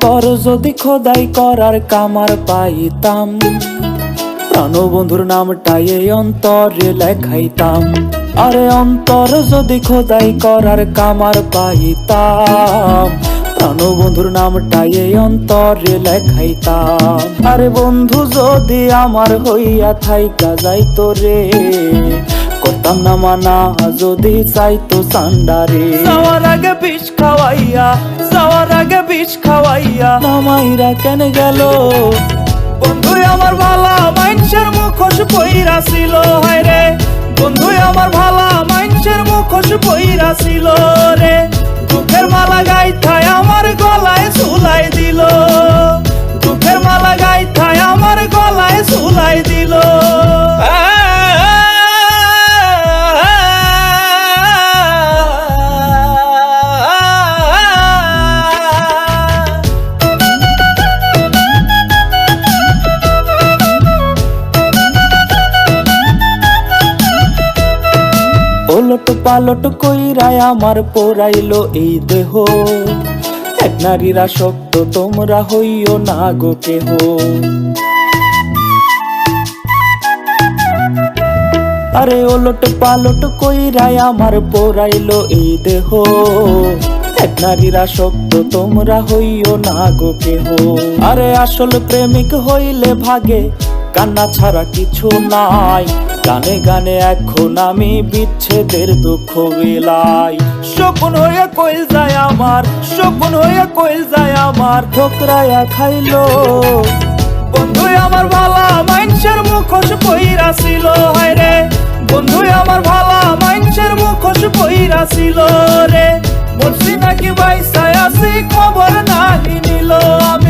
অন্তর যদি খোদাই করার কামার পাইতাম, প্রাণবন্ধুর নামটাই এই অন্তরে লেখাইতাম। আরে অন্তর যদি খোদাই করার কামার পাইতাম, প্রাণবন্ধুর নামটাই এই অন্তরে লেখাইতাম। আরে বন্ধু যদি আমার হইয়া থাইকা যাইতো রে, করতাম না মানা যদি চাইতো সান্ডারে। যাওয়ার আগে বিষ খাওয়াইয়া, যাওয়ার আগে বিষ খাওয়াইয়া নামাইরা কেন গেল? বন্ধু আমার ভালা মানুষের মুখোশ পইরা ছিল, হায় রে বন্ধু আমার ভালা মানুষের মুখোশ পইরা ছিল রে। দুঃখের মালা গাইথায় আমার গলায় ঝুলাই দিল, দুঃখের মালা গাইথায় আমার গলায় ঝুলাই দিল। ওলট পালট কইরায় আমার পোড়াইলো এই দেহ, এক নারীরা শক্ত তোমরা হইও না গো কেহ। আরে ওলট পালট কইরায় আমার পোড়াইলো এই দেহ, এক নারীরা শক্ত তোমরা হইও না গো কেহ। আরে আসল প্রেমিক হইলে ভাগে কান্না ছাড়া কিছু নাই, গানে গানে এখন আমি বিচ্ছেদের দুঃখ বিলাই। শকুন হইয়া কইল যায় আমার, শকুন হইয়া কইল যায় আমার ঠোকরাইয়া খাইলো। বন্ধু আমার ভালা মানুষের মুখোশ পইরা ছিল, হায় রে বন্ধু আমার ভালা মানুষের মুখোশ পইরা ছিল রে। বলছি নাকি বাইসায় আসি খবর নাহি নিল। আমি